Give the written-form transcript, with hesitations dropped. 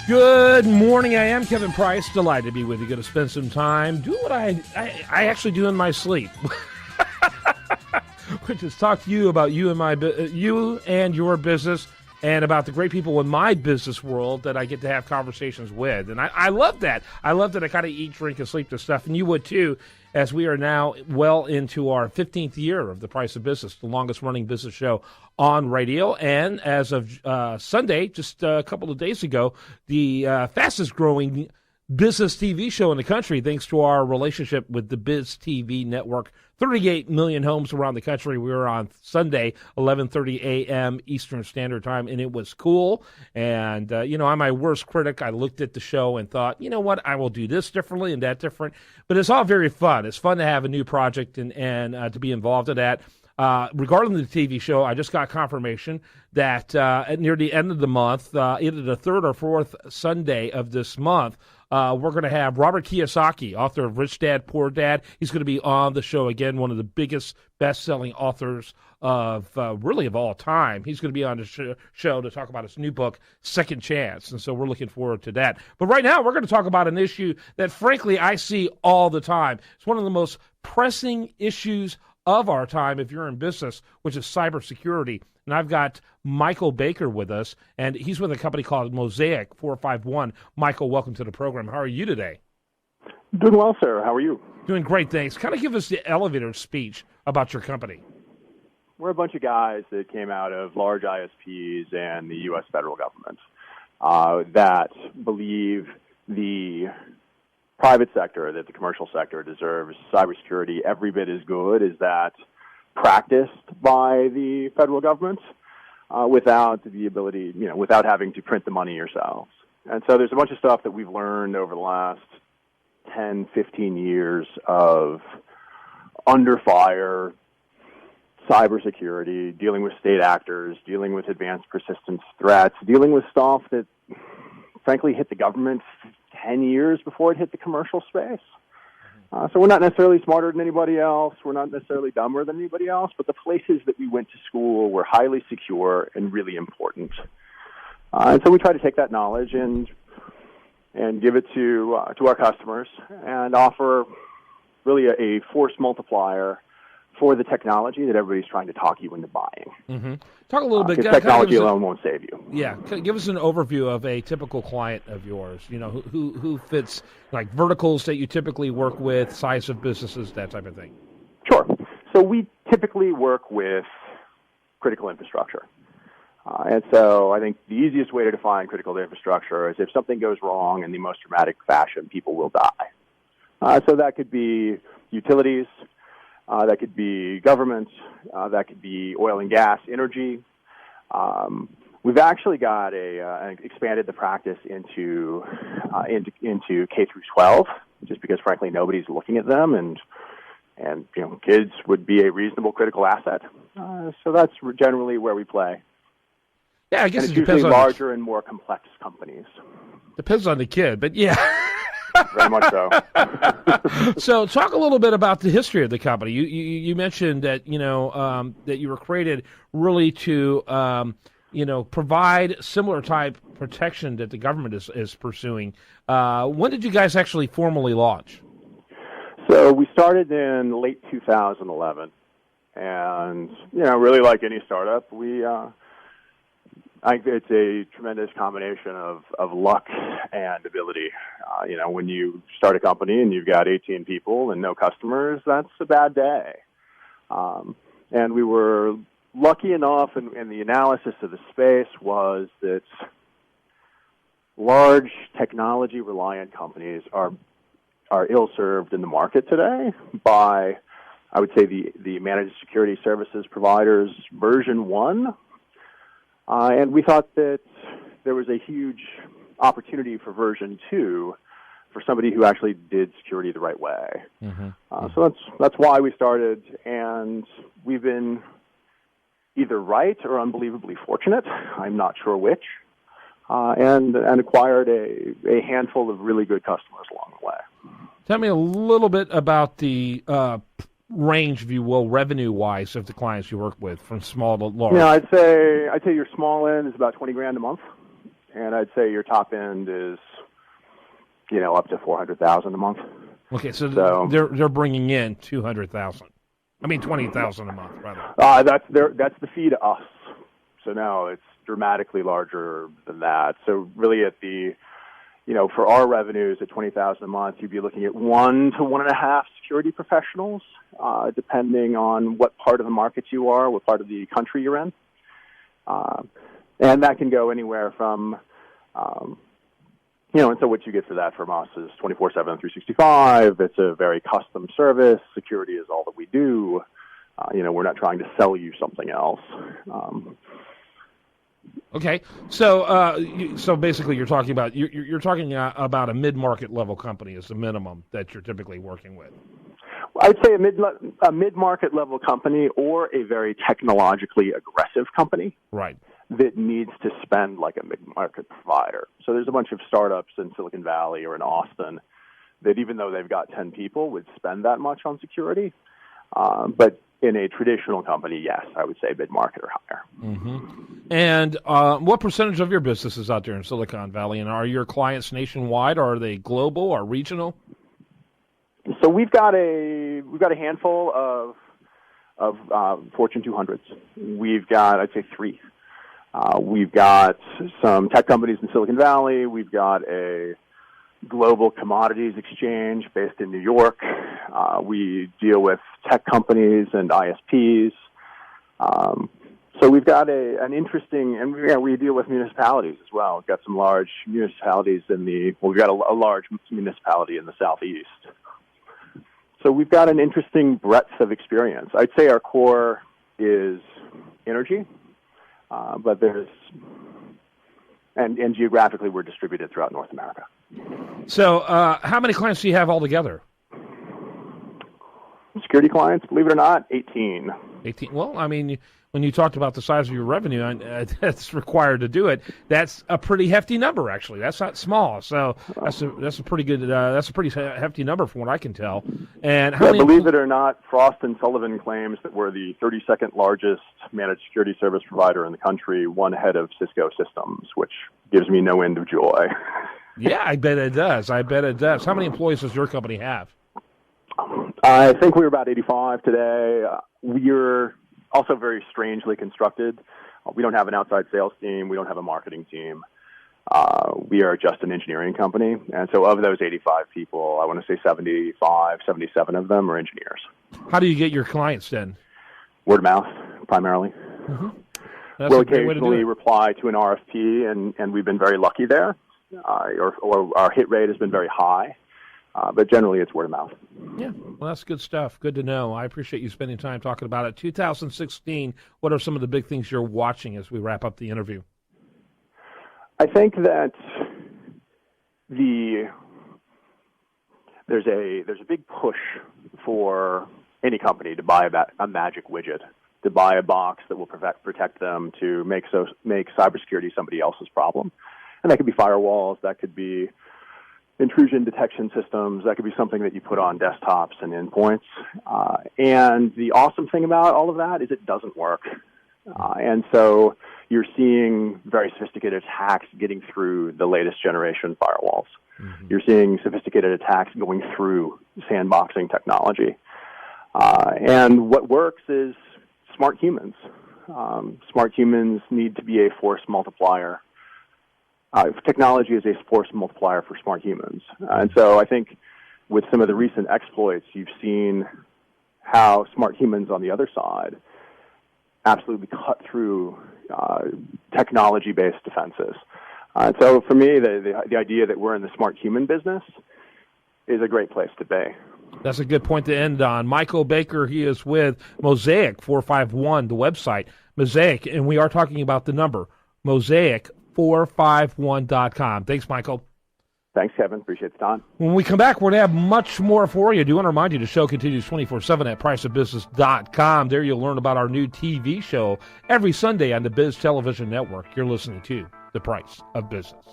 Good morning. I am Kevin Price. Delighted to be with you. Going to spend some time doing what I actually do in my sleep, which is talk to you about you and your business, and about the great people in my business world that I get to have conversations with. And I love that. I love that I kind of eat, drink, and sleep this stuff, and you would too, as we are now well into our 15th year of The Price of Business, the longest-running business show on radio. And as of Sunday, just a couple of days ago, the fastest-growing business TV show in the country, thanks to our relationship with the Biz TV network. 38 million homes around the country. We were on Sunday, 11:30 a.m. Eastern Standard Time, and it was cool. And, I'm my worst critic. I looked at the show and thought, you know what, I will do this differently and that different. But it's all very fun. It's fun to have a new project and to be involved in that. Regarding the TV show, I just got confirmation that near the end of the month, either the third or fourth Sunday of this month, we're going to have Robert Kiyosaki, author of Rich Dad, Poor Dad. He's going to be on the show again, one of the biggest best-selling authors of all time. He's going to be on the show to talk about his new book, Second Chance, and so we're looking forward to that. But right now, we're going to talk about an issue that, frankly, I see all the time. It's one of the most pressing issues of our time if you're in business, which is cybersecurity. And I've got Michael Baker with us, and he's with a company called Mosaic 451. Michael, welcome to the program. How are you today? Doing well, sir. How are you? Doing great, thanks. Kind of give us the elevator speech about your company. We're a bunch of guys that came out of large ISPs and the U.S. federal government that believe the private sector, that the commercial sector deserves cybersecurity every bit as good as that practiced by the federal government without the ability, without having to print the money yourselves. And so there's a bunch of stuff that we've learned over the last 10, 15 years of under fire cybersecurity, dealing with state actors, dealing with advanced persistence threats, dealing with stuff that frankly hit the government 10 years before it hit the commercial space. So we're not necessarily smarter than anybody else. We're not necessarily dumber than anybody else, but the places that we went to school were highly secure and really important. And so we try to take that knowledge and give it to our customers and offer really a force multiplier for the technology that everybody's trying to talk you into buying. Mm-hmm. Talk a little bit. Technology alone won't save you. Yeah, give us an overview of a typical client of yours. Who fits, like verticals that you typically work with, size of businesses, that type of thing. Sure. So we typically work with critical infrastructure. And so I think the easiest way to define critical infrastructure is if something goes wrong in the most dramatic fashion, people will die. So that could be utilities. That could be government. That could be oil and gas, energy. We've actually got expanded the practice into K through 12, just because frankly nobody's looking at them, and kids would be a reasonable critical asset. So that's generally where we play. Yeah, I guess and it it's depends usually on larger and more complex companies. Depends on the kid, but yeah. Very much so. So, talk a little bit about the history of the company. You mentioned that that you were created really to provide similar type protection that the government is pursuing. When did you guys actually formally launch? So we started in late 2011, and really like any startup, I think it's a tremendous combination of luck and ability. When you start a company and you've got 18 people and no customers, that's a bad day. And we were lucky enough, and the analysis of the space was that large technology-reliant companies are ill-served in the market today by, I would say, the managed security services providers version 1. And we thought that there was a huge opportunity for version 2 for somebody who actually did security the right way. Mm-hmm. So that's why we started, and we've been either right or unbelievably fortunate. I'm not sure which, and acquired a handful of really good customers along the way. Tell me a little bit about the range, if you will, revenue-wise, of the clients you work with, from small to large. Yeah, I'd say your small end is about $20,000 a month, and I'd say your top end is, up to $400,000 a month. Okay, so they're bringing in $200,000. I mean $20,000 a month, rather. That's the fee to us. So no, it's dramatically larger than that. So really, at the for our revenues at $20,000 a month, you'd be looking at 1 to 1.5 security professionals, depending on what part of the market you are, what part of the country you're in, and that can go anywhere from. And so what you get for that from us is 24/7, 365. It's a very custom service. Security is all that we do. We're not trying to sell you something else. Okay, so basically, you're talking about about a mid-market level company as the minimum that you're typically working with. I'd say a mid-market level company or a very technologically aggressive company. Right. That needs to spend like a mid-market provider. So there's a bunch of startups in Silicon Valley or in Austin that, even though they've got 10 people, would spend that much on security. But in a traditional company, yes, I would say mid-market or higher. Mm-hmm. And what percentage of your business is out there in Silicon Valley? And are your clients nationwide, or are they global or regional? So we've got a handful of Fortune 200s. We've got, I'd say, 3. We've got some tech companies in Silicon Valley. We've got a global commodities exchange based in New York. We deal with tech companies and ISPs. So we've got an interesting, and we deal with municipalities as well. We've got some large municipalities we've got a large municipality in the Southeast. So we've got an interesting breadth of experience. I'd say our core is energy. But and geographically, we're distributed throughout North America. So how many clients do you have altogether? Security clients, believe it or not, 18. 18. Well, I mean, when you talked about the size of your revenue that's required to do it, that's a pretty hefty number, actually. That's not small. So that's a pretty good, that's a pretty hefty number from what I can tell. And how many believe it or not, Frost & Sullivan claims that we're the 32nd largest managed security service provider in the country, one ahead of Cisco Systems, which gives me no end of joy. Yeah, I bet it does. How many employees does your company have? I think we're about 85 today. We're also very strangely constructed. We don't have an outside sales team. We don't have a marketing team. We are just an engineering company. And so of those 85 people, I want to say 75, 77 of them are engineers. How do you get your clients then? Word of mouth, primarily. Mm-hmm. We'll occasionally reply to an RFP, and we've been very lucky there. Or our hit rate has been very high. But generally, it's word of mouth. Yeah, well, that's good stuff. Good to know. I appreciate you spending time talking about it. 2016, what are some of the big things you're watching as we wrap up the interview? I think that there's a big push for any company to buy a magic widget, to buy a box that will protect them, to make cybersecurity somebody else's problem. And that could be firewalls, that could be intrusion detection systems, that could be something that you put on desktops and endpoints. And the awesome thing about all of that is it doesn't work. And so you're seeing very sophisticated attacks getting through the latest generation firewalls. Mm-hmm. You're seeing sophisticated attacks going through sandboxing technology. And what works is smart humans. Smart humans need to be a force multiplier. Technology is a force multiplier for smart humans. And so I think with some of the recent exploits, you've seen how smart humans on the other side absolutely cut through technology-based defenses. And so for me, the idea that we're in the smart human business is a great place to be. That's a good point to end on. Michael Baker, he is with Mosaic 451, the website, Mosaic, and we are talking about the number, Mosaic451.com. Thanks, Michael. Thanks, Kevin. Appreciate the time. When we come back, we're going to have much more for you. I do want to remind you the show continues 24/7 at priceofbusiness.com. There you'll learn about our new TV show every Sunday on the Biz Television Network. You're listening to The Price of Business.